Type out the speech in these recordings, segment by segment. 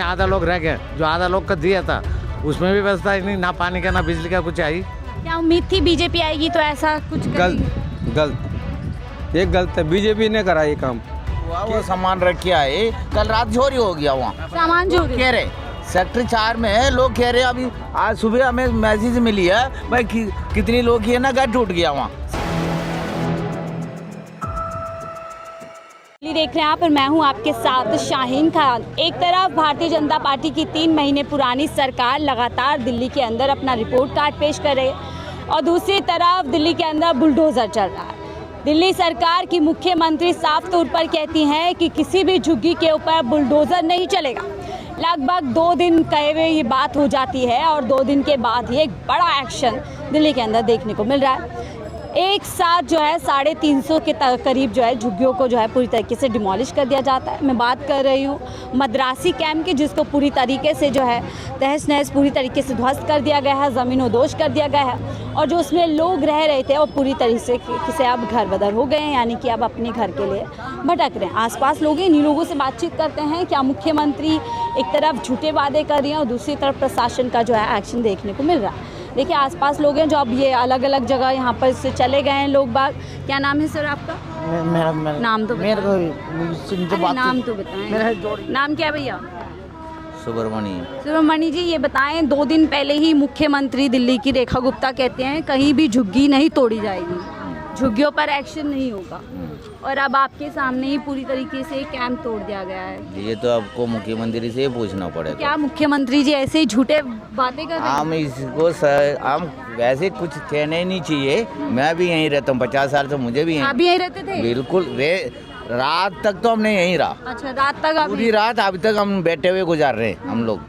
आधा लोग रह गए, जो आधा लोग का दिया था उसमें भी व्यवस्था ही नहीं, ना पानी का ना बिजली का कुछ आई। क्या उम्मीद थी बीजेपी आएगी तो ऐसा कुछ करेगी? गलत ये गलत है, बीजेपी ने करा ये काम। वो सामान रख के आए, कल रात चोरी हो गया वहाँ। सामान चोरी कह रहे सेक्टर 4 में है, लोग कह रहे अभी आज सुबह हमें मैसेज मिली है भाई कितनी लोग की है ना, घर टूट गया वहाँ। देख रहे हैं आप और मैं हूं आपके साथ शाहीन खान। एक तरफ भारतीय जनता पार्टी की 3 महीने पुरानी सरकार लगातार दिल्ली के अंदर अपना रिपोर्ट कार्ड पेश कर रही है और दूसरी तरफ दिल्ली के अंदर बुलडोजर चल रहा है। दिल्ली सरकार की मुख्यमंत्री साफ तौर पर कहती हैं कि किसी भी झुग्गी के ऊपर बुलडोजर नहीं चलेगा। लगभग 2 दिन कहे हुए ये बात हो जाती है और 2 दिन के बाद ही एक बड़ा एक्शन दिल्ली के अंदर देखने को मिल रहा है। एक साथ जो है 350 के करीब जो है झुग्गियों को जो है पूरी तरीके से डिमोलिश कर दिया जाता है। मैं बात कर रही हूँ मद्रासी कैंप की, जिसको पूरी तरीके से जो है तहस नहस पूरी तरीके से ध्वस्त कर दिया गया है, ज़मीनों-दोष कर दिया गया है और जो उसमें लोग रह रहे थे वो पूरी तरीके से अब घर बदर हो गए हैं, यानी कि अब अपने घर के लिए भटक रहे हैं। आसपास लोग इन्हीं लोगों से बातचीत करते हैं। क्या मुख्यमंत्री एक तरफ झूठे वादे कर रही हैं और दूसरी तरफ प्रशासन का जो है एक्शन देखने को मिल रहा है। देखिए आसपास लोग हैं जो अब ये अलग अलग जगह यहाँ पर से चले गए हैं लोग बाग। क्या नाम है सर आपका? मेरा नाम तो मेरे अरे नाम तो बताएं। नाम क्या है भैया? सुब्रमणी जी, ये बताएं 2 दिन पहले ही मुख्यमंत्री दिल्ली की रेखा गुप्ता कहते हैं कहीं भी झुग्गी नहीं तोड़ी जाएगी, झुग्गियों पर एक्शन नहीं होगा और अब आपके सामने ही पूरी तरीके से कैंप तोड़ दिया गया है। ये तो आपको मुख्यमंत्री से पूछना पड़ेगा। क्या मुख्यमंत्री जी ऐसे ही झूठे बातें कर रहे हैं? हम इसको हम वैसे कुछ कहना ही नहीं चाहिए। मैं भी यहीं रहता हूँ 50 साल से, मुझे भी आप भी यहीं रहते थे? बिल्कुल रात तक तो हमने यहीं रहा। अच्छा, रात तक? पूरी रात अभी तक हम बैठे हुए गुजार रहे हैं हम लोग।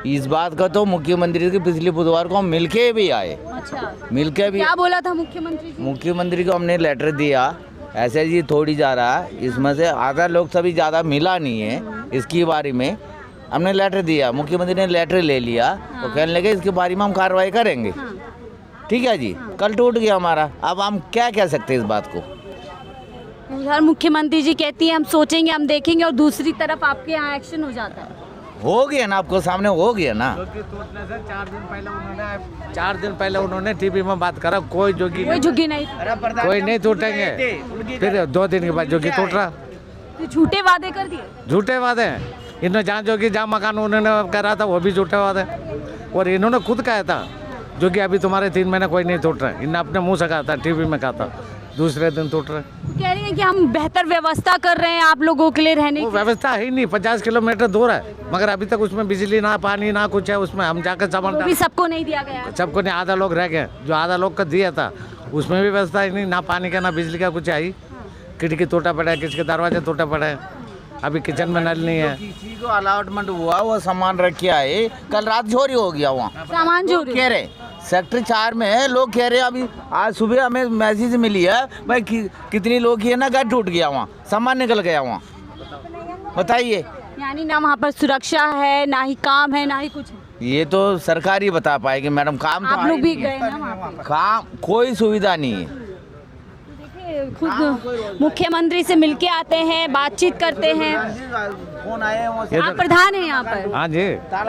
इस बात का तो मुख्यमंत्री के पिछले बुधवार को हम मिलके भी आए। अच्छा, मिलके भी क्या बोला था मुख्यमंत्री जी? मुख्यमंत्री को हमने लेटर दिया, ऐसे जी थोड़ी जा रहा है, इसमें से आधा लोग सभी ज़्यादा मिला नहीं है इसकी बारे में। हमने लेटर दिया, मुख्यमंत्री ने लेटर ले लिया और कहने लगे इसके बारे में हम कार्रवाई करेंगे। ठीक है जी, कल टूट गया हमारा। अब हम क्या कह सकते हैं इस बात को? उधर मुख्यमंत्री जी कहती है हम सोचेंगे, हम देखेंगे और दूसरी तरफ आपके यहाँ एक्शन हो जाता है। हो गया ना, आपको सामने हो गया ना। 4 दिन पहले उन्होंने टीवी में बात करा, कोई झुग्गी नहीं, कोई नहीं टूटेंगे। फिर 2 दिन के बाद झुग्गी टूट रहा। तो झूठे वादे कर दिए। झूठे वादे हैं। इन्होंने जहाँ जोगी जहाँ मकान उन्होंने करा था वो भी झूठे वादे, और इन्होंने खुद कहा था जो कि अभी तुम्हारे 3 महीने कोई नहीं टूट रहे। इन्होंने अपने मुंह से कहा था, टीवी में कहा था, दूसरे दिन टूट रहे। कह रही है कि हम बेहतर व्यवस्था कर रहे हैं आप लोगों के लिए रहने वो की। व्यवस्था ही नहीं, 50 किलोमीटर दूर है, मगर अभी तक उसमें बिजली ना पानी ना कुछ है। उसमें हम जाकर सामान वो भी सबको नहीं दिया गया। सबको नहीं, आधा लोग रह गए, जो आधा लोग का दिया था उसमें भी व्यवस्था ही नहीं, ना पानी का ना बिजली का कुछ आई। खिड़की टूटा पड़ा है, किसी के दरवाजे टूटे पड़े हैं, अभी किचन में नल नहीं है। किसी को अलॉटमेंट हुआ वो सामान रख के आए, कल रात चोरी हो गया वहाँ। सामान चोरी कह रहे सेक्टर 4 में है, लोग कह रहे अभी आज सुबह हमें मैसेज मिली है भाई कितनी लोग की है ना, घर टूट गया वहाँ, सामान निकल गया वहाँ। बताइए, यानी ना वहाँ पर सुरक्षा है, ना ही काम है, ना ही कुछ है। ये तो सरकार ही बता पाएगी मैडम। काम तो आप लोग भी गए ना वहाँ पे? काम कोई सुविधा नहीं है। देखिए खुद मुख्यमंत्री से मिलके आते हैं, बातचीत करते हैं। फोन आए आप प्रधान हैं यहाँ पर? हाँ जी,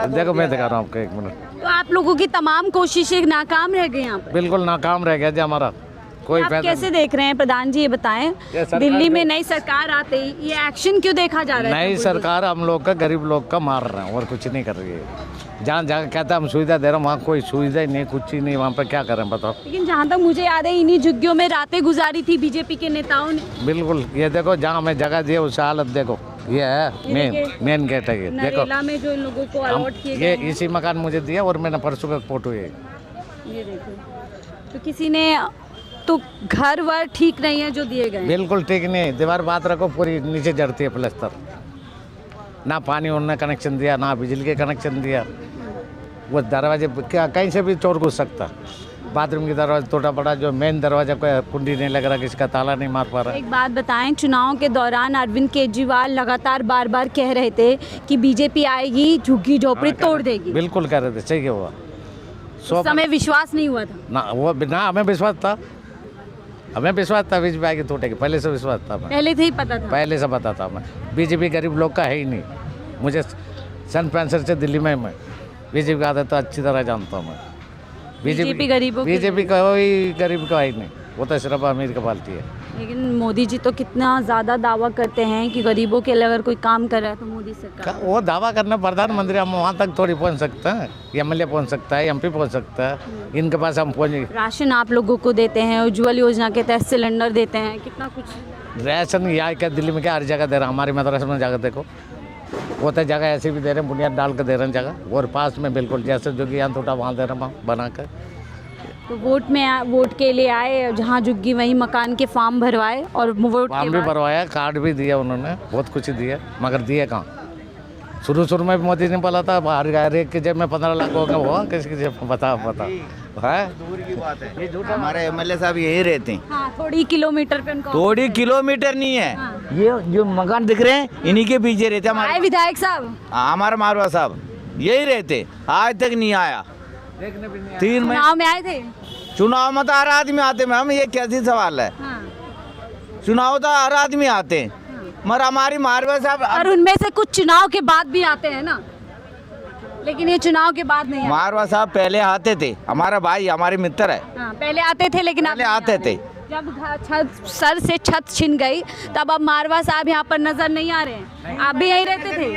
देखो मैं दिखा रहा हूँ आपको, 1 मिनट। तो आप लोगों की तमाम कोशिशें नाकाम रह गई यहाँ पर? बिल्कुल नाकाम रह गया जी हमारा, कोई आप फायदा कैसे देख रहे हैं प्रधान जी, ये बताएं? दिल्ली में नई सरकार आते ही ये एक्शन क्यों देखा जा रहा है? नई सरकार हम लोग का, गरीब लोग का मार रहे हैं और कुछ नहीं कर रही है। जहाँ जहाँ कहता हम सुविधा दे रहे हैं, वहाँ कोई सुविधा ही नहीं, कुछ ही नहीं। वहाँ पर क्या करें बताओ? लेकिन जहाँ तक मुझे याद है इन्हीं झुग्गियों में रातें गुजारी थी बीजेपी के नेताओं ने। बिल्कुल, ये देखो जहाँ हमें जगह दी है उस हालत देखो, ये है मेन गेट है। ये देखो नरेला में जो इन लोगों को अलॉट किए ये गए इसी मकान मुझे दिया और मैंने परसों का फोटो ये देखो, तो किसी ने तो घर वर ठीक नहीं है जो दिए गए। बिल्कुल ठीक नहीं, दीवार बात रखो पूरी नीचे जड़ती है प्लस्तर, ना पानी उन्होंने कनेक्शन दिया, ना बिजली के कनेक्शन दिया। वो दरवाजे क्या कहीं से भी चोर घुस सकता। बाथरूम की दरवाजा टूटा पड़ा, जो मेन दरवाजा का कुंडी नहीं लग रहा, किसी का ताला नहीं मार पा रहा। एक बात बताएं, चुनाव के दौरान अरविंद केजरीवाल लगातार बार बार कह रहे थे कि बीजेपी आएगी झुग्गी झोपड़ी तोड़ देगी। बिल्कुल कह रहे थे, सही हुआ। उस समय विश्वास नहीं हुआ था ना, वो ना हमें विश्वास था, हमें विश्वास था बीजेपी आएगी टूटेगी, पहले से विश्वास था। पहले से ही पता था? पहले से पता था। मैं बीजेपी गरीब लोग का है ही नहीं। मुझे सन 65 से दिल्ली में मैं बीजेपी का आता तो अच्छी तरह जानता हूँ मैं। बीजेपी गरीबों के बीजेपी कोई गरीब का ही नहीं, वो तो सिर्फ अमीर का पार्टी है। लेकिन मोदी जी तो कितना ज़्यादा दावा करते हैं कि गरीबों के लिए अगर कोई काम कर रहा है तो मोदी सरकार। वो दावा करना प्रधानमंत्री, हम वहाँ तक थोड़ी पहुँच सकते हैं। एमएलए पहुँच सकता है, एमपी पहुँच सकता है, इनके पास हम पहुँच। राशन आप लोगों को देते हैं, उज्ज्वल योजना के तहत सिलेंडर देते हैं, कितना कुछ। राशन यहाँ क्या दिल्ली में क्या हर जगह दे रहा, हमारी मद्रास में जाकर देखो, वो तो जगह ऐसी भी दे रहे हैं, बुनियाद डाल कर दे रहे हैं जगह, और पास में बिल्कुल जैसे जो कि यहाँ टूटा वहाँ दे रहे हैं बना कर। तो वोट के लिए आए, जहाँ झुग्गी वहीं मकान के फॉर्म भरवाए और वोट फॉर्म भी भरवाया, कार्ड भी दिया उन्होंने, बहुत कुछ दिया, मगर दिए कहाँ। शुरू में मोदी ने बोला था हर एक के जेब में 15 लाख होगा, वो किसी की जेब में पता है। दूर की बात है, ये झूठ। हमारे एमएलए साहब यही रहते हैं। हाँ, थोड़ी किलोमीटर पे उनका। थोड़ी किलोमीटर नहीं है। हाँ। ये जो मकान दिख रहे हैं इन्हीं के पीछे रहते हैं आए विधायक साहब, हमारे मारवा साहब यही रहते, आज तक नहीं आया। 3 महीने चुनाव में आए थे। चुनाव में तो हर आदमी आते मैम, ये कैसी सवाल है। हाँ। चुनाव तो हर आदमी आते हैं, मगर हमारी मारवा साहब और उनमें से कुछ चुनाव के बाद भी आते हैं ना, लेकिन ये चुनाव के बाद नहीं आते। मारवा साहब पहले आते थे, हमारा भाई हमारे मित्र है, हाँ, पहले आते थे, लेकिन पहले अब नहीं आते आ रहे। थे। जब सर से छत छिन गई तब अब मारवा साहब यहाँ पर नजर नहीं आ रहे हैं। आप भी यहीं रहते थे?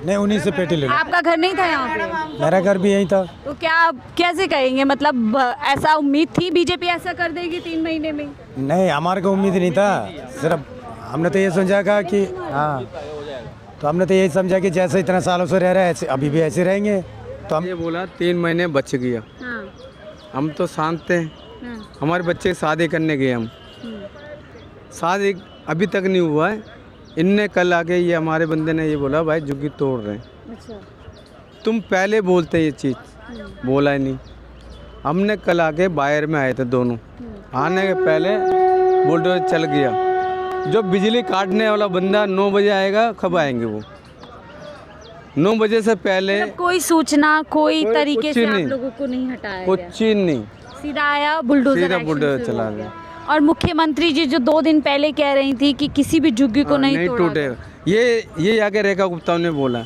नहीं, उन्हीं से पेटी ले लो। आपका घर नहीं था यहाँ पे? मेरा घर भी यहीं था। तो क्या आप कैसे कहेंगे, मतलब ऐसा उम्मीद थी बीजेपी ऐसा कर देगी 3 महीने में? नहीं, हमारे को उम्मीद नहीं था, सिर्फ हमने तो ये समझा था कि हाँ, तो हमने तो यही समझा कि जैसे इतना सालों से रह रहे हैं ऐसे अभी भी ऐसे रहेंगे। तो हम ये बोला 3 महीने बच गया, हाँ, हम तो शांत थे। हाँ, हमारे बच्चे शादी करने गए, हम शादी अभी तक नहीं हुआ है। इनने कल आके ये हमारे बंदे ने ये बोला भाई झुग्गी तोड़ रहे हैं, अच्छा, तुम पहले बोलते ये चीज़, बोला ही नहीं। हमने कल आके बाहर में आए थे दोनों, आने के पहले बुलडोजर चल गया। जो बिजली काटने वाला बंदा 9 बजे आएगा, कब आएंगे वो? 9 बजे से पहले मतलब कोई सूचना, कोई तरीके कुछ से आप नहीं। लोगों को नहीं हटाया गया? कुछ ही नहीं, सीधा आया बुलडोजर, सीधा एक्शन बुलडोजर शुरू चला हो गया। और मुख्यमंत्री जी जो 2 दिन पहले कह रही थी कि किसी भी झुग्गी को नहीं तोड़ा टूटेगा, ये आके रेखा गुप्ता ने बोला।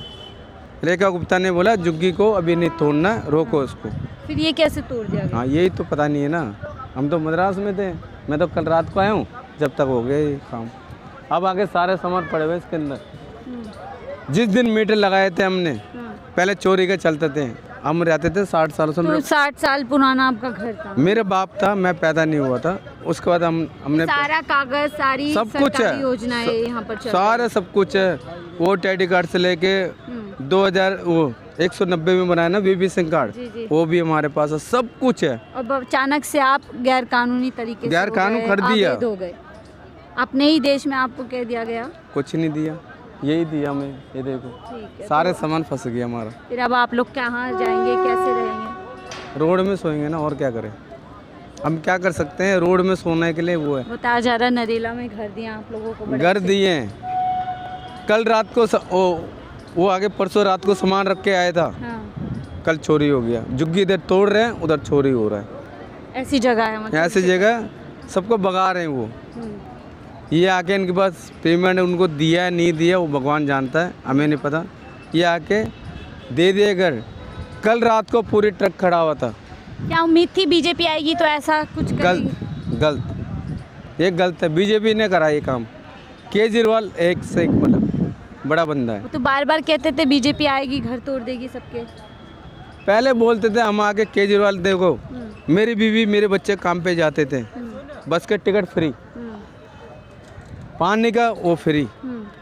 रेखा गुप्ता ने बोला झुग्गी को अभी नहीं तोड़ना, रोको उसको। फिर ये कैसे तोड़ दिया गया? हाँ, यही तो पता नहीं है ना, हम तो मद्रास में थे, मैं तो कल रात को आया हूँ, जब तक हो गया ये काम। अब आगे सारे सामान पड़े हुए इसके अंदर। जिस दिन मीटर लगाए थे हमने, पहले चोरी के चलते थे, हम रहते थे 60 साल से। तो 60 साल पुराना आपका घर था? मेरे बाप था, मैं पैदा नहीं हुआ था, उसके बाद हमने सारा कागज, सारी सब कुछ है, योजनाएं यहाँ पर चल सारा सब कुछ है। वोट ID कार्ड से लेके 190 में बनाया ना VP सिंह कार्ड, जी, जी। वो भी हमारे पास है, सब कुछ है। अब अचानक से आप गैर कानूनी तरीके से गैर कानून कर दिया। हो गए अपने ही देश में, आपको कह दिया गया? कुछ नहीं दिया, यही दिया हमें, ये देखो ठीक है। सारे सामान फंस गया हमारा। फिर अब आप लोग कहाँ जाएंगे, कैसे रहेंगे? रोड में सोएंगे ना, और क्या करें, हम क्या कर सकते हैं। रोड में सोने के लिए वो है। बताया जा रहा नरेला में घर दिया आप लोगों को, बड़े घर अच्छे। दिए हैं। कल रात को वो आगे परसों रात को सामान रख के आया था, हाँ, कल चोरी हो गया। झुग्गी इधर तोड़ रहे हैं, उधर चोरी हो रहा है। ऐसी जगह है मतलब? ऐसी जगह सबको भगा रहे हैं वो। ये आके इनके पास पेमेंट उनको दिया है नहीं दिया वो भगवान जानता है, हमें नहीं पता। ये आके दे दिए घर। कल रात को पूरी ट्रक खड़ा हुआ था। क्या उम्मीद थी बीजेपी आएगी तो ऐसा कुछ करेगी? गलत, ये गलत है। बीजेपी ने करा ये काम। केजरीवाल एक से एक बड़ा बंदा है। वो तो बार बार कहते थे बीजेपी आएगी घर तोड़ देगी सबके। पहले बोलते थे हम आके केजरीवाल देखो, मेरी बीवी मेरे बच्चे काम पे जाते थे, बस के टिकट फ्री, पानी का वो फ्री,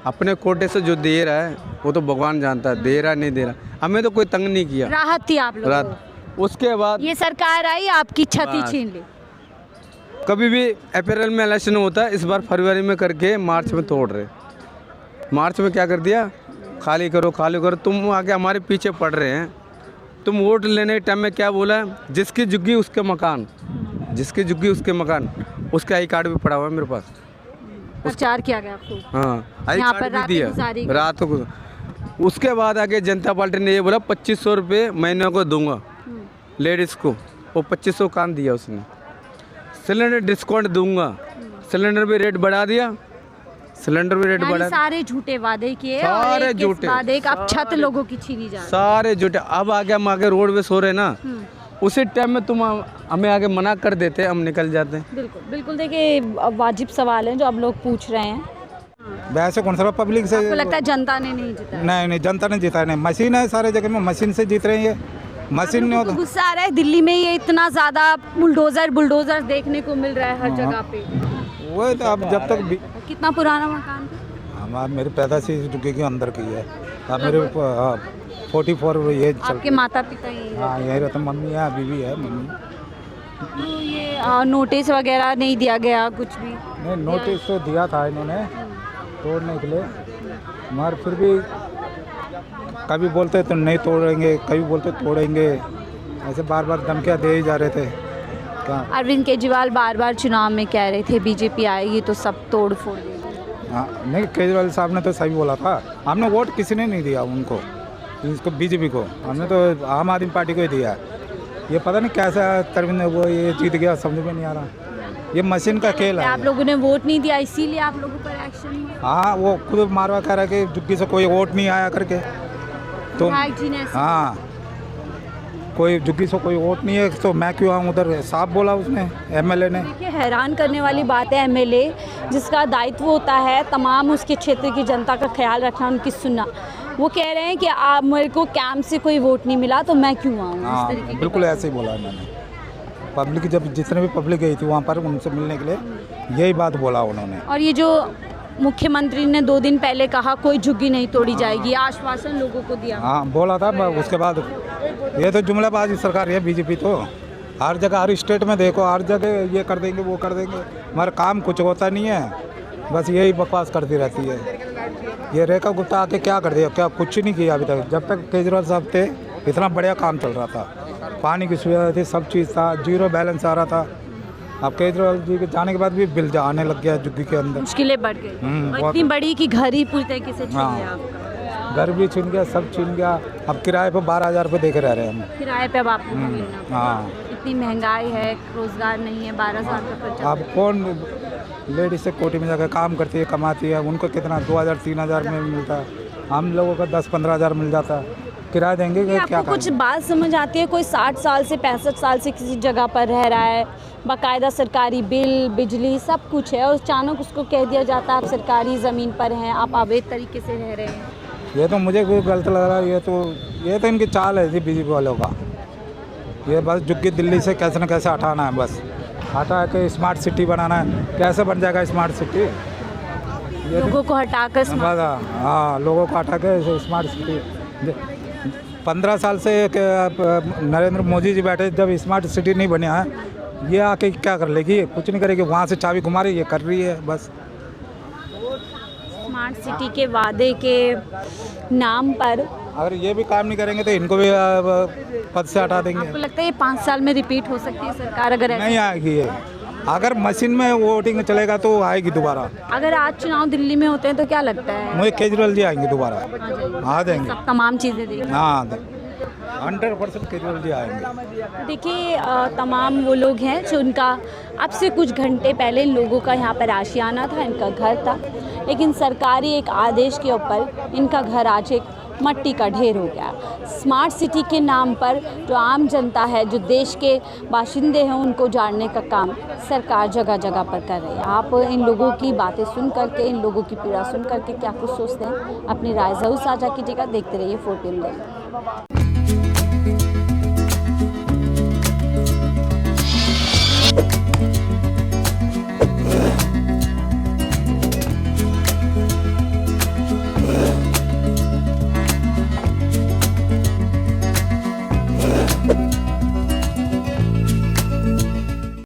अपने कोटे से जो दे रहा है वो तो भगवान जानता है, दे रहा नहीं दे रहा, हमें तो कोई तंग नहीं किया। राहत थी आप लोगों रात को। उसके बाद ये सरकार आई आपकी छत ही बस। छीन ली। कभी भी अप्रैल में इलेक्शन होता है, इस बार फरवरी में करके मार्च में तोड़ रहे। मार्च में क्या कर दिया, खाली करो खाली करो। तुम आके हमारे पीछे पड़ रहे हैं। तुम वोट लेने के टाइम में क्या बोला, जिसकी झुग्गी उसके मकान, जिसकी झुग्गी उसके मकान। उसका आई कार्ड भी पड़ा हुआ है मेरे पास। प्रचार किया गया आपको? हाँ, आई यहाँ कार्ड पर भी दिया रातें गुजारी रात को। उसके बाद आके जनता पार्टी ने ये बोला 2500 रुपये महीने को दूंगा लेडीज़ को। वो 2500 कान दिया उसने। सिलेंडर डिस्काउंट दूंगा, सिलेंडर भी रेट बढ़ा दिया। सिलेंडर भी रेट यानी बढ़ा, सारे झूठे वादे किए सारे और एक के झूठे। बाद एक अब छत लोगों की छीनी जा रही सारे झूठे। अब आगे हम आगे रोड पे सो रहे ना, उसी टाइम में तुम हमें आगे मना कर देते, हम निकल जाते हैं। बिल्कुल बिल्कुल। देखिए अब वाजिब सवाल है जो अब लोग पूछ रहे हैं। वैसे कौन सा पब्लिक से आपको लगता है जनता ने नहीं जिताया? नहीं जनता ने जीता नहीं, मशीन है सारे जगह में, मशीन से जीत रहे हैं ये, मशीन नहीं आपको होता। गुस्सा आ रहा है दिल्ली में ये इतना ज्यादा बुलडोजर देखने को मिल रहा है हर जगह पे। वो तो अब जब तक कितना पुराना मकान था? हमारे मेरे पैदाशी झुग्गी के अंदर की है। अब मेरे 44 ये चल, आपके माता पिता ही हाँ यही रहता, मम्मी है, बीवी है मम्मी। तो ये नोटिस वगैरह नहीं दिया गया कुछ भी? नहीं नोटिस तो दिया था इन्होंने तोड़ने के लिए, मगर फिर भी कभी बोलते तो नहीं तोड़ेंगे, कभी बोलते तोड़ेंगे, ऐसे बार बार धमकियाँ दे ही जा रहे थे। क्या अरविंद केजरीवाल बार बार चुनाव में कह रहे थे बीजेपी आएगी तो सब तोड़ फोड़ देगी। हाँ नहीं, केजरीवाल साहब ने तो सही बोला था। हमने वोट किसी ने नहीं दिया उनको, इसको बीजेपी को, हमने तो आम आदमी पार्टी को ही दिया। ये पता नहीं कैसा तरविंद वो ये जीत गया, समझ में नहीं आ रहा, ये मशीन का खेल है। आप लोगों ने वोट नहीं दिया इसीलिए आप लोगों पर एक्शन हुआ? हाँ वो खुद मारवा कह रहा है कि जुग्गी से कोई वोट नहीं आया करके, तो विधायक जी ने ऐसे- हाँ कोई जुग्गी से कोई वोट नहीं है तो मैं क्यों आऊँ उधर, साफ बोला उसने, एमएलए ने। देखिए हैरान करने वाली बात है, एमएलए जिसका दायित्व होता है तमाम उसके क्षेत्र की जनता का ख्याल रखना, उनकी सुनना, वो कह रहे हैं कि आप मेरे को कैंप से कोई वोट नहीं मिला तो मैं क्यों आऊँ। हाँ इस तरीके की बिल्कुल ऐसे ही बोला मैंने। पब्लिक जब जितने भी पब्लिक गई थी वहाँ पर उनसे मिलने के लिए यही बात बोला उन्होंने। और ये जो मुख्यमंत्री ने 2 दिन पहले कहा कोई झुग्गी नहीं तोड़ी जाएगी, आश्वासन लोगों को दिया। हाँ बोला था, उसके बाद ये तो जुमलाबाजी सरकार है बीजेपी तो, हर जगह हर स्टेट में देखो, हर जगह ये कर देंगे वो कर देंगे, मगर काम कुछ होता नहीं है, बस यही बकवास करती रहती है। ये रेखा गुप्ता आके क्या कर दिया, क्या कुछ नहीं किया अभी तक। जब तक केजरीवाल साहब थे इतना बढ़िया काम चल रहा था, पानी की सुविधा थी, सब चीज़ था, जीरो बैलेंस आ रहा था। अब केजरीवाल जी के जाने के बाद भी बिल आने लग गया जुग्गी के अंदर, मुश्किलें बढ़ गई और बहुत। इतनी बड़ी कि घर ही पूरी तरीके से छीन हाँ। गया आपका। घर भी छीन गया, सब छीन गया। अब किराए पे 12,000 रुपये दे के रह रहे हैं हम। किराए पे अब आपको मिलना पड़ेगा। हाँ इतनी महंगाई है, रोजगार नहीं है, 12,000 का खर्चा। अब कौन लेडीज से कोटी में जाकर काम करती है, कमाती है, उनको कितना 2,000 3,000 में मिलता है, हम लोगों का 10-15 हज़ार मिल जाता है। किराया देंगे कि क्या आपको कुछ करेंगे? बात समझ आती है? कोई 60 साल से 65 साल से किसी जगह पर रह रहा है, बाकायदा सरकारी बिल बिजली सब कुछ है, और अचानक उसको कह दिया जाता है आप सरकारी ज़मीन पर हैं, आप अवैध तरीके से रह रहे हैं। ये तो मुझे कोई गलत लग रहा है। ये तो इनकी चाल है जी बीजेपी वालों का। ये बस जुग्गी दिल्ली से कैसे न कैसे हटाना है, बस हटा के स्मार्ट सिटी बनाना है। कैसे बन जाएगा स्मार्ट सिटी? लोगों को हटाकर हाँ लोगों को हटा के स्मार्ट सिटी। 15 साल से नरेंद्र मोदी जी बैठे, जब स्मार्ट सिटी नहीं बना है, ये आके क्या कर लेगी? कुछ नहीं करेगी। वहाँ से चाबी घुमा रही, ये कर रही है बस। स्मार्ट सिटी के वादे के नाम पर अगर ये भी काम नहीं करेंगे तो इनको भी पद से हटा देंगे। आपको लगता है ये 5 साल में रिपीट हो सकती है सरकार अगर ऐसा? नहीं आएगी ये। अगर मशीन में वोटिंग चलेगा तो आएगी दोबारा। अगर आज चुनाव दिल्ली में होते हैं तो क्या लगता है? मुझे केजरीवाल जी आएंगे दोबारा, आ जाएंगे। सब तमाम चीज़ें देखें। हाँ 100% केजरीवाल जी आएंगे। देखिए तमाम वो लोग हैं जो उनका अब से कुछ घंटे पहले इन लोगों का यहाँ पर आशियाना था, इनका घर था, लेकिन सरकारी एक आदेश के ऊपर इनका घर आज एक मट्टी का ढेर हो गया। स्मार्ट सिटी के नाम पर जो आम जनता है, जो देश के बाशिंदे हैं, उनको जाड़ने का काम सरकार जगह जगह पर कर रही है। आप इन लोगों की बातें सुन करके, इन लोगों की पीड़ा सुन करके क्या कुछ सोचते हैं? अपनी राय ज़रूर साझा कीजिएगा। देखते रहिए 4PM।